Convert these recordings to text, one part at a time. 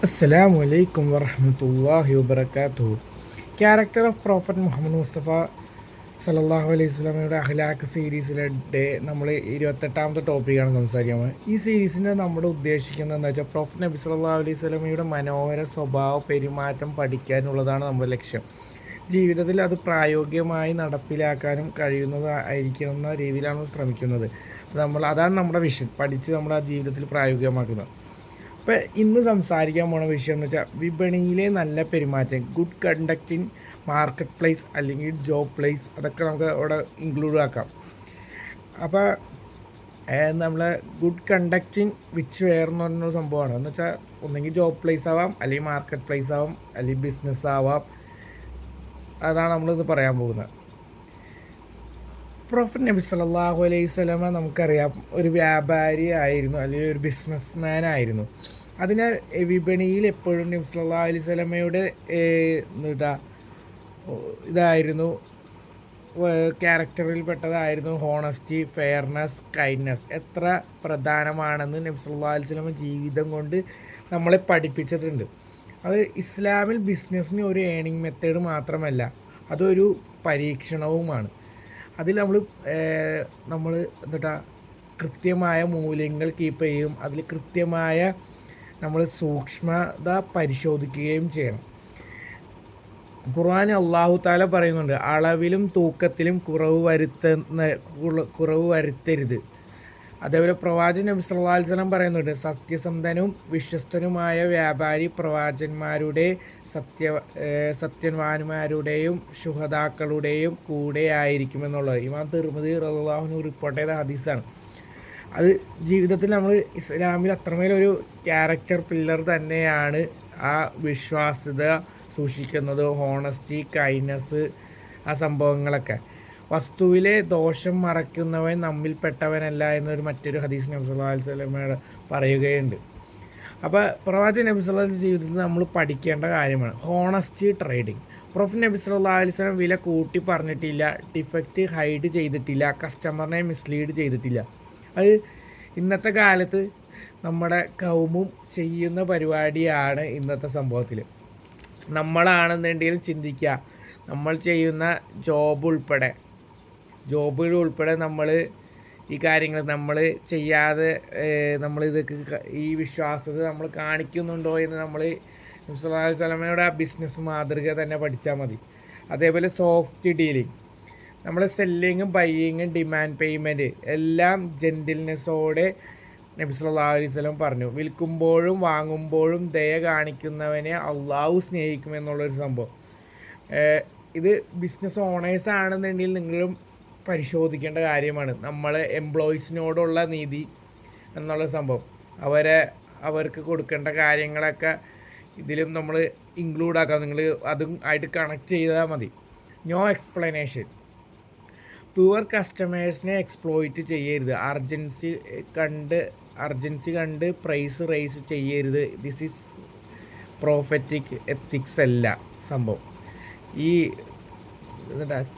അസ്സലാമു അലൈക്കും വറഹ്മത്തുള്ളാഹി വബറകാതുഹു. Character of prophet Muhammad Mustafa സല്ലല്ലാഹു അലൈഹി വസല്ലമയുടെ അഖ്ലാഖ് സീരീസിലെ നമ്മൾ 28ാമത്തെ ടോപ്പിക്കാണ് സംസാരിക്കാൻ പോകുന്നത്. ഈ സീരീസിൻ്റെ നമ്മൾ ഉദ്ദേശിക്കുന്നത് എന്താ വെച്ചാൽ പ്രോഫറ്റ് നബി സല്ലല്ലാഹു അലൈഹി വസല്ലമയുടെ മനോഹര സ്വഭാവ പെരുമാറ്റം പഠിക്കാനുള്ളതാണ് നമ്മുടെ ലക്ഷ്യം. ജീവിതത്തിൽ അത് പ്രായോഗികമായി നടപ്പിലാക്കാനും കഴിയുന്നതായിരിക്കുന്ന രീതിയിലാണ് ശ്രമിക്കുന്നത്. അതാണ് നമ്മുടെ വിഷൻ, പഠിച്ച് നമ്മൾ ആ ജീവിതത്തിൽ പ്രായോഗികമാക്കുന്നത്. അപ്പോൾ ഇന്ന് സംസാരിക്കാൻ പോണ വിഷയം എന്ന് വെച്ചാൽ വിപണിയിലെ നല്ല പെരുമാറ്റം, good conduct in market place അല്ലെങ്കിൽ ജോബ് പ്ലേസ്, അതൊക്കെ നമുക്ക് അവിടെ ഇൻക്ലൂഡ് ആക്കാം. അപ്പോൾ നമ്മൾ good conduct in which where എന്ന് പറഞ്ഞൊരു സംഭവമാണ്. എന്ന് വെച്ചാൽ ഒന്നെങ്കിൽ ജോബ് പ്ലേസ് ആവാം, അല്ലെങ്കിൽ മാർക്കറ്റ് പ്ലേസ് ആവാം, അല്ലെങ്കിൽ ബിസിനസ് ആവാം. അതാണ് നമ്മളിത് പറയാൻ പോകുന്നത്. പ്രോഫറ്റ് നബി സല്ലല്ലാഹു അലൈഹി വസല്ലമ നമുക്കറിയാം ഒരു വ്യാപാരി ആയിരുന്നു, അല്ലെങ്കിൽ ഒരു ബിസിനസ് മാൻ ആയിരുന്നു. അതിനാൽ വിപണിയിൽ എപ്പോഴും നബി സല്ലല്ലാഹു അലൈഹി വസല്ലമയുടെ ഇതായിരുന്നു, ക്യാരക്ടറിൽപ്പെട്ടതായിരുന്നു ഹോണസ്റ്റി, ഫെയർനെസ്, കൈൻഡ്നെസ്. എത്ര പ്രധാനമാണെന്ന് നബി സല്ലല്ലാഹു അലൈഹി വസല്ലമ ജീവിതം കൊണ്ട് നമ്മളെ പഠിപ്പിച്ചിട്ടുണ്ട്. അത് ഇസ്ലാമിൽ ബിസിനസ്സിന് ഒരു ഏണിംഗ് മെത്തേഡ് മാത്രമല്ല, അതൊരു പരീക്ഷണവുമാണ്. അതിൽ നമ്മൾ കൃത്യമായ മൂല്യങ്ങൾ കീപ്പ് ചെയ്യും, അതിൽ കൃത്യമായ നമ്മൾ സൂക്ഷ്മത പരിശോധിക്കുകയും ചെയ്യണം. ഖുർആൻ അല്ലാഹു തആല പറയുന്നുണ്ട്, അളവിലും തൂക്കത്തിലും കുറവ് വരുത്തരുത്. അതേപോലെ പ്രവാചകൻ നബി സല്ലല്ലാഹു അലൈഹി വസല്ലം പറയുന്നുണ്ട്, സത്യസന്ധനും വിശ്വസ്തനുമായ വ്യാപാരി സത്യവാന്മാരുടെയും ശുഹദാക്കളുടെയും കൂടെ ആയിരിക്കുമെന്നുള്ളത് ഇമാം തിർമിദി റളിയല്ലാഹു അൻഹു റിപ്പോർട്ട് ചെയ്ത ഹദീസാണ്. അത് ജീവിതത്തിൽ നമ്മൾ ഇസ്ലാമിൽ അത്രമേലൊരു ക്യാരക്ടർ പില്ലർ തന്നെയാണ്. ആ വിശ്വാസ്യത സൂക്ഷിക്കുന്നത്, ഹോണസ്റ്റി, കൈൻഡ്നെസ്, ആ സംഭവങ്ങളൊക്കെ. വസ്തുവിലെ ദോഷം മറയ്ക്കുന്നവൻ നമ്മിൽപ്പെട്ടവനല്ല എന്നൊരു മറ്റൊരു ഹദീസ് നബി സല്ലല്ലാഹു അലൈഹി വസല്ലം പറയുകയുണ്ട്. അപ്പോൾ പ്രവാചകൻ നബി സല്ലല്ലാഹു അലൈഹി വസല്ലം ജീവിതത്തിൽ നമ്മൾ പഠിക്കേണ്ട കാര്യമാണ് ഹോണസ്റ്റി ട്രേഡിങ്. പ്രൊഫറ്റ് നബി സല്ലല്ലാഹു അലൈഹി വസല്ലം വില കൂട്ടി പറഞ്ഞിട്ടില്ല, ഡിഫക്റ്റ് ഹൈഡ് ചെയ്തിട്ടില്ല, കസ്റ്റമറിനെ മിസ്ലീഡ് ചെയ്തിട്ടില്ല. അത് ഇന്നത്തെ കാലത്ത് നമ്മുടെ കൗമും ചെയ്യുന്ന പരിപാടിയാണ്. ഇന്നത്തെ സംഭവത്തിൽ നമ്മളാണെന്നുണ്ടെങ്കിൽ ചിന്തിക്കുക, നമ്മൾ ചെയ്യുന്ന ജോബുകൾ ഉൾപ്പെടെ നമ്മൾ ഈ കാര്യങ്ങൾ നമ്മൾ ചെയ്യാതെ നമ്മളിതൊക്കെ ഈ വിശ്വാസത നമ്മൾ കാണിക്കുന്നുണ്ടോ എന്ന് നമ്മൾ നബി സല്ലല്ലാഹു അലൈഹി വസല്ലമയുടെ ആ ബിസിനസ് മാതൃക തന്നെ പഠിച്ചാൽ മതി. അതേപോലെ സോഫ്റ്റ് ഡീലിംഗ്, നമ്മൾ സെല്ലിങ്ങും ബയ്യിങ്ങും ഡിമാൻഡ് പേയ്മെൻറ്റ് എല്ലാം ജെൻറ്റിൽനെസ്സോടെ നബി സല്ലല്ലാഹു അലൈഹി വസല്ലം പറഞ്ഞു. വിൽക്കുമ്പോഴും വാങ്ങുമ്പോഴും ദയ കാണിക്കുന്നവനെ അള്ളാഹു സ്നേഹിക്കുമെന്നുള്ളൊരു സംഭവം. ഇത് ബിസിനസ് ഓണേഴ്സ് ആണെന്നുണ്ടെങ്കിൽ നിങ്ങളും പരിശോധിക്കേണ്ട കാര്യമാണ്. നമ്മൾ എംപ്ലോയീസിനോടുള്ള നീതി എന്നുള്ള സംഭവം, അവർക്ക് കൊടുക്കേണ്ട കാര്യങ്ങളൊക്കെ ഇതിലും നമ്മൾ ഇൻക്ലൂഡ് ആക്കാം. നിങ്ങൾ അതും ആയിട്ട് കണക്ട് ചെയ്താൽ മതി. നോ എക്സ്പ്ലനേഷൻ, പ്യുവർ കസ്റ്റമേഴ്സിനെ എക്സ്പ്ലോയിറ്റ് ചെയ്യരുത്. അർജൻസി കണ്ട് പ്രൈസ് റേസ് ചെയ്യരുത്. ദിസ് ഈസ് പ്രോഫറ്റിക് എത്തിക്സ് അല്ല സംഭവം. ഈ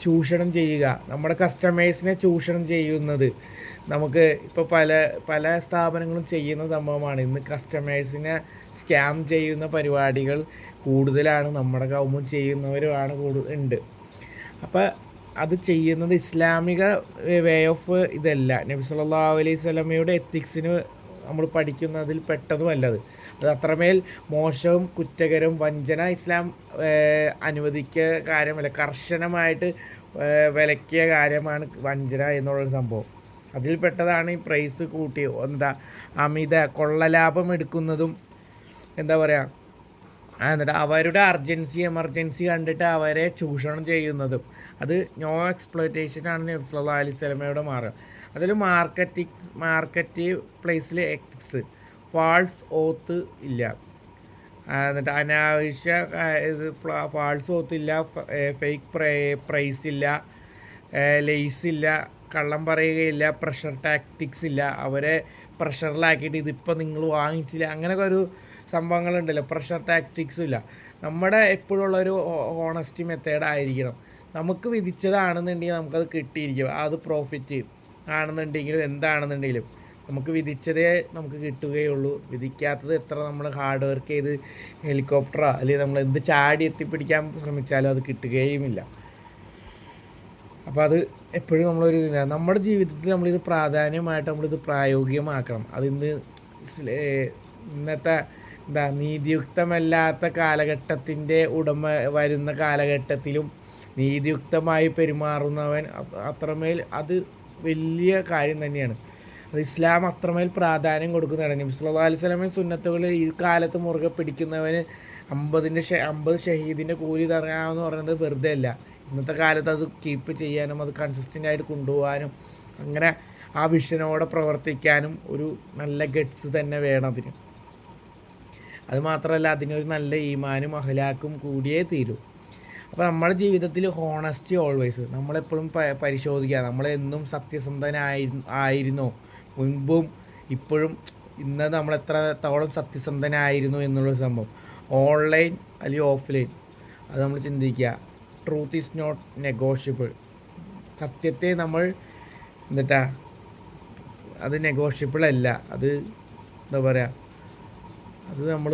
ചൂഷണം ചെയ്യുക, നമ്മുടെ കസ്റ്റമേഴ്സിനെ ചൂഷണം ചെയ്യുന്നത് നമുക്ക് ഇപ്പോൾ പല സ്ഥാപനങ്ങളും ചെയ്യുന്ന സംഭവമാണ്. ഇന്ന് കസ്റ്റമേഴ്സിനെ സ്കാം ചെയ്യുന്ന പരിപാടികൾ കൂടുതലാണ്, നമ്മുടെ കൗമും ചെയ്യുന്നവരുമാണ് ഉണ്ട്. അപ്പോൾ അത് ചെയ്യുന്നത് ഇസ്ലാമിക വേ ഓഫ് ഇതല്ല. നബി സല്ലല്ലാഹു അലൈഹി വസല്ലമയുടെ എത്തിക്സിന് നമ്മൾ പഠിക്കുന്നതിൽ പെട്ടതുമല്ലത്. അത് അത്രമേൽ മോശവും കുറ്റകരവും വഞ്ചന ഇസ്ലാം അനുവദിക്കുക കാര്യമല്ല, കർശനമായിട്ട് വിലക്കിയ കാര്യമാണ് വഞ്ചന എന്നുള്ളൊരു സംഭവം. അതിൽപ്പെട്ടതാണ് ഈ പ്രൈസ് കൂട്ടി അമിത കൊള്ളലാഭം എടുക്കുന്നതും എന്നിട്ട് അവരുടെ എമർജൻസി കണ്ടിട്ട് അവരെ ചൂഷണം ചെയ്യുന്നതും. അത് നോ എക്സ്പ്ലോയിറ്റേഷനാണ് നബി സല്ലല്ലാഹു അലൈഹി വസല്ലമയുടെ മാർഗ്ഗം. അതിൽ മാർക്കറ്റ് പ്ലേസിൽ എത്തിക്സ്, ഫാൾസ് ഓത്ത് ഇല്ല, എന്നിട്ട് അനാവശ്യ ഫാൾസ് ഓത്ത് ഇല്ല, ഫേക്ക് പ്രൈസ് ഇല്ല, ലേസ് ഇല്ല, കള്ളം പറയുകയില്ല, പ്രഷർ ടാക്ടിക്സ് ഇല്ല, അവരെ പ്രഷറിലാക്കിയിട്ട് ഇതിപ്പോൾ നിങ്ങൾ വാങ്ങിച്ചില്ല, അങ്ങനെയൊക്കെ ഒരു സംഭവങ്ങളുണ്ടല്ലോ. പ്രഷർ ടാക്ടിക്സ് ഇല്ല. നമ്മുടെ എപ്പോഴുള്ളൊരു ഹോണസ്റ്റി മെത്തേഡ് ആയിരിക്കണം. നമുക്ക് വിധിച്ചതാണെന്നുണ്ടെങ്കിൽ നമുക്കത് കിട്ടിയിരിക്കും. അത് പ്രോഫിറ്റ് ആണെന്നുണ്ടെങ്കിലും എന്താണെന്നുണ്ടെങ്കിലും നമുക്ക് വിധിച്ചതേ നമുക്ക് കിട്ടുകയുള്ളൂ. വിധിക്കാത്തത് എത്ര നമ്മൾ ഹാർഡ് വർക്ക് ചെയ്ത് ഹെലികോപ്റ്ററോ അല്ലെങ്കിൽ നമ്മൾ എന്ത് ചാടി എത്തിപ്പിടിക്കാൻ ശ്രമിച്ചാലും അത് കിട്ടുകയുമില്ല. അപ്പോൾ അത് എപ്പോഴും നമ്മളൊരു നമ്മുടെ ജീവിതത്തിൽ നമ്മളിത് പ്രാധാന്യമായിട്ട് നമ്മളിത് പ്രായോഗികമാക്കണം. ഇന്നത്തെ നീതിയുക്തമല്ലാത്ത കാലഘട്ടത്തിൻ്റെ വരുന്ന കാലഘട്ടത്തിലും നീതിയുക്തമായി പെരുമാറുന്നവൻ അത്രമേൽ അത് വലിയ കാര്യം തന്നെയാണ്. അത് ഇസ്ലാം അത്രമേൽ പ്രാധാന്യം കൊടുക്കുന്നതാണ്. നബി സല്ലല്ലാഹു അലൈഹി വസല്ലമയുടെ സുന്നത്തുകൾ ഈ കാലത്ത് മുറുകെ പിടിക്കുന്നവന് 50 ഷഹീദിൻ്റെ കൂലി തരാമെന്ന് പറയുന്നത് വെറുതെ അല്ല. ഇന്നത്തെ കാലത്ത് അത് കീപ്പ് ചെയ്യാനും അത് കൺസിസ്റ്റൻ്റ് ആയിട്ട് കൊണ്ടുപോകാനും അങ്ങനെ ആ വിഷനോടെ പ്രവർത്തിക്കാനും ഒരു നല്ല ഗട്ട്സ് തന്നെ വേണം അതിന്. അത് മാത്രമല്ല അതിനൊരു നല്ല ഈമാനും അഖ്ലാഖും കൂടിയേ തീരൂ. അപ്പോൾ നമ്മുടെ ജീവിതത്തിൽ ഹോണസ്റ്റി ഓൾവേസ് നമ്മളെപ്പോഴും പരിശോധിക്കുക. നമ്മളെന്നും സത്യസന്ധനായിരുന്നോ മുൻപും ഇപ്പോഴും ഇന്ന് നമ്മൾ എത്രത്തോളം സത്യസന്ധനായിരുന്നു എന്നുള്ളൊരു സംഭവം. ഓൺലൈൻ അല്ലെങ്കിൽ ഓഫ്ലൈൻ അത് നമ്മൾ ചിന്തിക്കുക. Truth is not negotiable. സത്യത്തെ നമ്മൾ അത് നെഗോഷ്യബിൾ അല്ല. അത് എന്താ പറയുക, അത് നമ്മൾ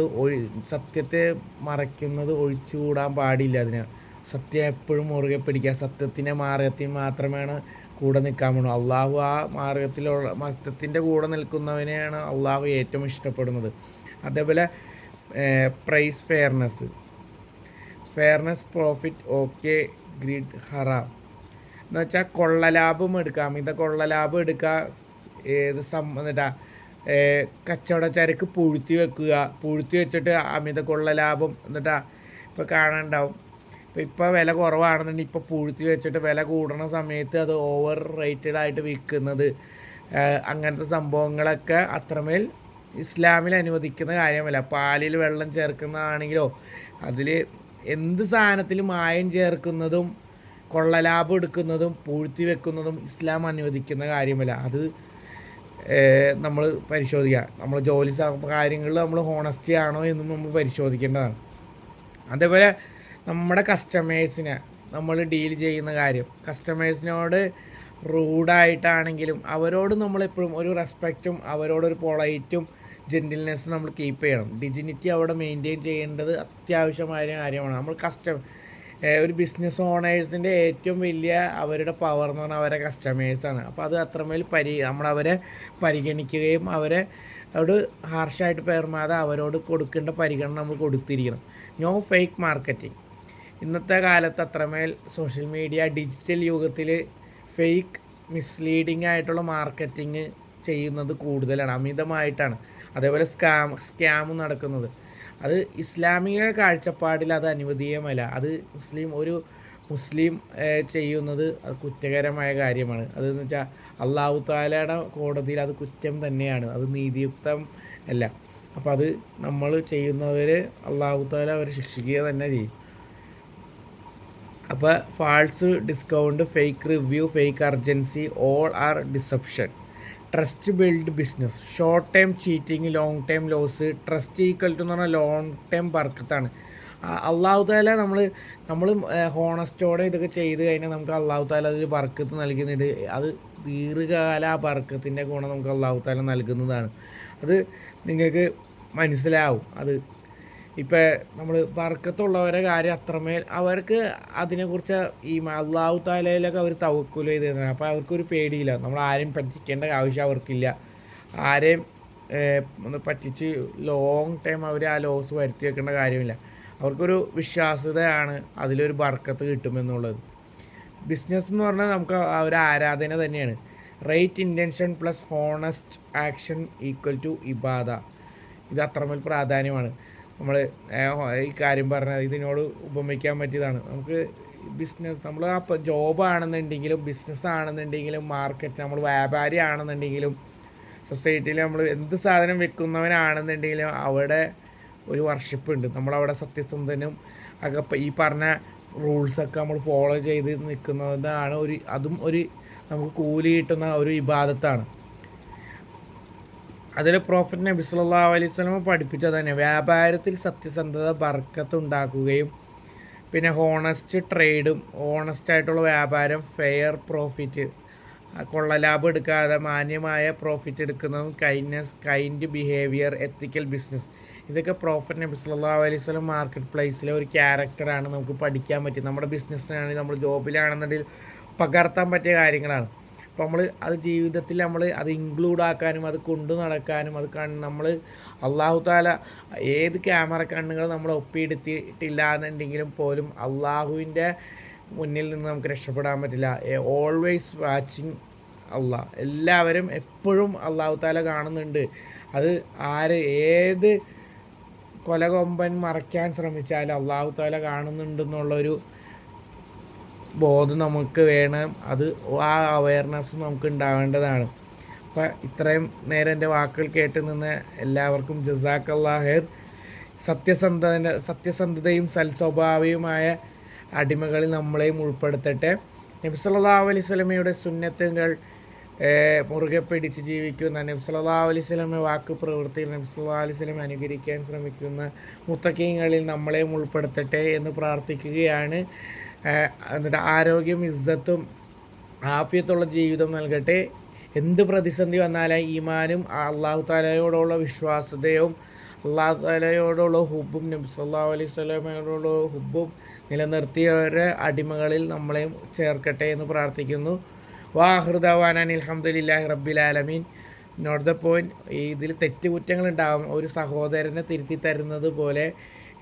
സത്യത്തെ മറയ്ക്കുന്നത് ഒഴിച്ചുകൂടാൻ പാടില്ല. അതിന് സത്യം എപ്പോഴും മുറുകെ പിടിക്കുക. സത്യത്തിൻ്റെ മാർഗത്തിൽ മാത്രമാണ് കൂടെ നിൽക്കാൻ പറ്റുള്ളൂ. അള്ളാഹു ആ സത്യത്തിൻ്റെ കൂടെ നിൽക്കുന്നവനെയാണ് അള്ളാഹു ഏറ്റവും ഇഷ്ടപ്പെടുന്നത്. അതേപോലെ price fairness profit okay greed ഹറാം എന്ന് വെച്ചാൽ കൊള്ളലാഭം എടുക്കുക, അമിത കൊള്ളലാഭം എടുക്കുക. കച്ചവട ചരക്ക് പൂഴ്ത്തി വെച്ചിട്ട് അമിത കൊള്ളലാഭം ഇപ്പോൾ കാണാനുണ്ടാവും. ഇപ്പോൾ വില കുറവാണെന്നുണ്ടെങ്കിൽ ഇപ്പോൾ പൂഴ്ത്തി വെച്ചിട്ട് വില കൂടുന്ന സമയത്ത് അത് ഓവർ റേറ്റഡ് ആയിട്ട് വിൽക്കുന്നത്, അങ്ങനത്തെ സംഭവങ്ങളൊക്കെ അത്രമേൽ ഇസ്ലാമിൽ അനുവദിക്കുന്ന കാര്യമല്ല. പാലിൽ വെള്ളം ചേർക്കുന്നതാണെങ്കിലോ അതിൽ എന്ത് സാധനത്തിൽ മായം ചേർക്കുന്നതും കൊള്ളലാഭം എടുക്കുന്നതും പൂഴ്ത്തി വെക്കുന്നതും ഇസ്ലാം അനുവദിക്കുന്ന കാര്യമല്ല. അത് നമ്മൾ പരിശോധിക്കുക. നമ്മൾ ജോലി കാര്യങ്ങളിൽ നമ്മൾ ഹോണസ്റ്റി ആണോ എന്നും നമ്മൾ പരിശോധിക്കേണ്ടതാണ്. അതേപോലെ നമ്മുടെ കസ്റ്റമേഴ്സിനെ നമ്മൾ ഡീൽ ചെയ്യുന്ന കാര്യം, കസ്റ്റമേഴ്സിനോട് റൂഡായിട്ടാണെങ്കിലും അവരോട് നമ്മളെപ്പോഴും ഒരു റെസ്പെക്റ്റും അവരോടൊരു പൊളൈറ്റും ജെൻറ്റിൽനെസ്സും നമ്മൾ കീപ്പ് ചെയ്യണം. ഡിഗ്നിറ്റി അവിടെ മെയിൻറ്റെയിൻ ചെയ്യേണ്ടത് അത്യാവശ്യമായ കാര്യമാണ്. നമ്മൾ ഒരു ബിസിനസ് ഓണേഴ്സിൻ്റെ ഏറ്റവും വലിയ അവരുടെ പവർ എന്ന് പറഞ്ഞാൽ അവരെ കസ്റ്റമേഴ്സാണ്. അപ്പോൾ അത് അത്രമേൽ നമ്മളവരെ പരിഗണിക്കുകയും അവരോട് ഹാർഷായിട്ട് പെരുമാറാതെ അവരോട് കൊടുക്കേണ്ട പരിഗണന നമ്മൾ കൊടുത്തിരിക്കണം. No fake marketing. ഇന്നത്തെ കാലത്ത് അത്രമേൽ സോഷ്യൽ മീഡിയ ഡിജിറ്റൽ യുഗത്തിൽ ഫേക്ക് മിസ്ലീഡിങ് ആയിട്ടുള്ള മാർക്കറ്റിംഗ് ചെയ്യുന്നത് കൂടുതലാണ്, അമിതമായിട്ടാണ്. അതേപോലെ സ്കാമും നടക്കുന്നത്. അത് ഇസ്ലാമിക കാഴ്ചപ്പാടിൽ അത് അനുവദീയമല്ല. അത് മുസ്ലിം ചെയ്യുന്നത് അത് കുറ്റകരമായ കാര്യമാണ്. അതെന്ന് വെച്ചാൽ അള്ളാഹു തആലയുടെ കോടതിയിൽ അത് കുറ്റം തന്നെയാണ്, അത് നീതിയുക്തം അല്ല. അപ്പോൾ അത് നമ്മൾ ചെയ്യുന്നവർ അള്ളാഹു തആല അവരെ ശിക്ഷിക്കുക തന്നെ ചെയ്യും. അപ്പോൾ false discount, fake review, fake urgency all are deception. Trust build business. Short time cheating, long time loss. Trust equal to എന്ന് പറഞ്ഞാൽ ലോങ് ടൈം ബർക്കത്താണ്. അള്ളാഹു തആല നമ്മൾ ഹോണസ്റ്റോടെ ഇതൊക്കെ ചെയ്ത് കഴിഞ്ഞാൽ നമുക്ക് അള്ളാഹു തആല അതിൽ ബർക്കത്ത് നൽകുന്നുണ്ട്. അത് ദീർഘകാല ആ ബർക്കത്തിൻ്റെ ഗുണം നമുക്ക് അള്ളാഹു തആല നൽകുന്നതാണ്. അത് നിങ്ങൾക്ക് മനസ്സിലാവും. അത് ഇപ്പോൾ നമ്മൾ ബർക്കത്തുള്ളവരെ കാര്യം അത്രമേൽ അവർക്ക് അതിനെക്കുറിച്ച് ഈ അള്ളാഹു തആലയിലൊക്കെ അവർ തവക്കുൽ ചെയ്തിരുന്നത്. അപ്പോൾ അവർക്കൊരു പേടിയില്ല. നമ്മൾ ആരെയും പറ്റിക്കേണ്ട ആവശ്യം അവർക്കില്ല. ആരെയും പറ്റിച്ച് ലോങ് ടൈം അവർ ആ ലോസ് വരുത്തി വെക്കേണ്ട കാര്യമില്ല. അവർക്കൊരു വിശ്വാസ്യതയാണ് അതിലൊരു ബർക്കത്ത് കിട്ടുമെന്നുള്ളത്. ബിസിനസ് എന്ന് പറഞ്ഞാൽ നമുക്ക് ഒരു ആരാധന തന്നെയാണ്. Right intention plus honest action equal to ഇബാദ. ഇത് അത്രമേൽ പ്രാധാന്യമാണ്. നമ്മൾ ഈ കാര്യം പറഞ്ഞാൽ ഇതിനോട് ഉപമിക്കാൻ പറ്റിയതാണ്. നമുക്ക് ബിസിനസ്, നമ്മൾ അപ്പോൾ ജോബാണെന്നുണ്ടെങ്കിലും ബിസിനസ് ആണെന്നുണ്ടെങ്കിലും മാർക്കറ്റ്, നമ്മൾ വ്യാപാരി ആണെന്നുണ്ടെങ്കിലും സൊസൈറ്റിയിൽ നമ്മൾ എന്ത് സാധനം വെക്കുന്നവനാണെന്നുണ്ടെങ്കിലും അവിടെ ഒരു വർഷിപ്പ് ഉണ്ട്. നമ്മളവിടെ സത്യസന്ധനും ഒക്കെ ഈ പറഞ്ഞ റൂൾസൊക്കെ നമ്മൾ ഫോളോ ചെയ്ത് നിൽക്കുന്നതാണ്. അതും നമുക്ക് കൂലി കിട്ടുന്ന ഒരു ഇബാദത്താണ്. അതിൽ പ്രോഫറ്റ് നബി സല്ലല്ലാഹു അലൈഹി വസല്ലം പഠിപ്പിച്ചത് തന്നെ വ്യാപാരത്തിൽ സത്യസന്ധത ബർക്കത്ത് ഉണ്ടാക്കുകയും പിന്നെ ഹോണസ്റ്റ് ട്രേഡും ഹോണസ്റ്റായിട്ടുള്ള വ്യാപാരം, ഫെയർ പ്രോഫിറ്റ്, കൊള്ളലാഭം എടുക്കാതെ മാന്യമായ പ്രോഫിറ്റ് എടുക്കുന്നതും കൈൻഡ് ബിഹേവിയർ, എത്തിക്കൽ ബിസിനസ്, ഇതൊക്കെ പ്രോഫറ്റ് നബി സല്ലല്ലാഹു അലൈഹി വസല്ലം മാർക്കറ്റ് പ്ലേസിലെ ഒരു ക്യാരക്ടറാണ്. നമുക്ക് പഠിക്കാൻ പറ്റും. നമ്മുടെ ബിസിനസ്സിനാണെങ്കിൽ നമ്മുടെ ജോബിലാണെന്നുണ്ടെങ്കിൽ പകർത്താൻ പറ്റിയ കാര്യങ്ങളാണ്. അപ്പോൾ നമ്മൾ അത് ജീവിതത്തിൽ നമ്മൾ അത് ഇൻക്ലൂഡ് ആക്കാനും അത് കൊണ്ടു നടക്കാനും അത് നമ്മൾ അള്ളാഹു താല ഏത് ക്യാമറ കണ്ണുകൾ നമ്മൾ ഒപ്പിയെടുത്തിട്ടില്ല എന്നുണ്ടെങ്കിലും പോലും അള്ളാഹുവിൻ്റെ മുന്നിൽ നിന്ന് നമുക്ക് രക്ഷപ്പെടാൻ പറ്റില്ല. ഓൾവേസ് വാച്ചിങ് അള്ളാഹ്. എല്ലാവരും എപ്പോഴും അള്ളാഹു താല കാണുന്നുണ്ട്. അത് ഏത് കൊലകൊമ്പൻ മറയ്ക്കാൻ ശ്രമിച്ചാലും അള്ളാഹു താല കാണുന്നുണ്ടെന്നുള്ളൊരു ബോധം നമുക്ക് വേണം. അത് ആ അവയർനെസ് നമുക്ക് ഉണ്ടാവേണ്ടതാണ്. അപ്പം ഇത്രയും നേരം എൻ്റെ വാക്കുകൾ കേട്ട് നിന്ന് എല്ലാവർക്കും ജസാക്കല്ലാഹ് ഖൈർ. സത്യസന്ധതയും സൽസ്വഭാവിയുമായ അടിമകളിൽ നമ്മളെയും ഉൾപ്പെടുത്തട്ടെ. നബി സല്ലല്ലാഹു അലൈഹി വസല്ലമയുടെ സുന്നത്തുകൾ മുറുകെ പിടിച്ച് ജീവിക്കുന്ന, നബി സല്ലല്ലാഹു അലൈഹി വസല്ലമയുടെ വാക്ക് പ്രവൃത്തിയിൽ നബി സല്ലല്ലാഹു അലൈഹി വസല്ലം അനുകരിക്കാൻ ശ്രമിക്കുന്ന മുത്തഖീങ്ങളിൽ നമ്മളെയും ഉൾപ്പെടുത്തട്ടെ എന്ന് പ്രാർത്ഥിക്കുകയാണ്. എന്നിട്ട് ആരോഗ്യം, ഇസ്സത്തും ആഫിയത്തുള്ള ജീവിതം നൽകട്ടെ. എന്ത് പ്രതിസന്ധി വന്നാലും ഈമാനും അള്ളാഹു താലയോടുള്ള വിശ്വാസ്യതയും അള്ളാഹു താലയോടുള്ള ഹുബ്ബും നബി സല്ലല്ലാഹു അലൈഹി വസല്ലമയോടുള്ള ഹുബ്ബും നിലനിർത്തിയവരുടെ അടിമകളിൽ നമ്മളെയും ചേർക്കട്ടെ എന്ന് പ്രാർത്ഥിക്കുന്നു. വാഹിറു ദഅ്വാനാ അൽഹംദുലില്ലാഹി റബ്ബിൽ ആലമീൻ. Note the point. ഇതിൽ തെറ്റുകുറ്റങ്ങളുണ്ടാകും. ഒരു സഹോദരനെ തിരുത്തി തരുന്നത് പോലെ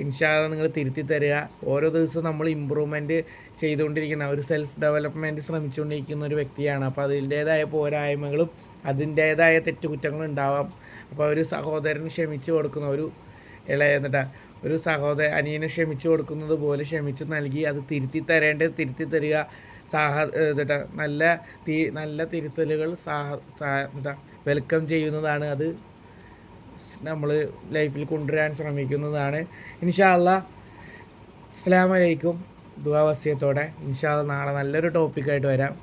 ഇൻഷാ അല്ലാഹ് നിങ്ങൾ തിരുത്തി തരിക. ഓരോ ദിവസവും നമ്മൾ ഇമ്പ്രൂവ്മെൻറ്റ് ചെയ്തുകൊണ്ടിരിക്കുന്ന, ഒരു സെൽഫ് ഡെവലപ്മെൻറ്റ് ശ്രമിച്ചുകൊണ്ടിരിക്കുന്ന ഒരു വ്യക്തിയാണ്. അപ്പോൾ അതിൻ്റേതായ പോരായ്മകളും അതിൻ്റേതായ തെറ്റുകുറ്റങ്ങളും ഉണ്ടാവാം. അപ്പോൾ ഒരു സഹോദരന് ക്ഷമിച്ചു കൊടുക്കുന്ന ഒരു അനിയന് ക്ഷമിച്ചു കൊടുക്കുന്നത് പോലെ ക്ഷമിച്ച് നൽകി അത് തിരുത്തി തരിക. നല്ല തിരുത്തലുകൾ വെൽക്കം ചെയ്യുന്നതാണ്. അത് നമ്മൾ ലൈഫിൽ കൊണ്ടുവരാൻ ശ്രമിക്കുന്നതാണ്. ഇൻഷാ അല്ലാഹ്. അസ്സലാമു അലൈക്കും. ദുആ വസിയത്തോടെ ഇൻഷാ അല്ലാഹ് നാളെ നല്ലൊരു ടോപ്പിക്കായിട്ട് വരാം.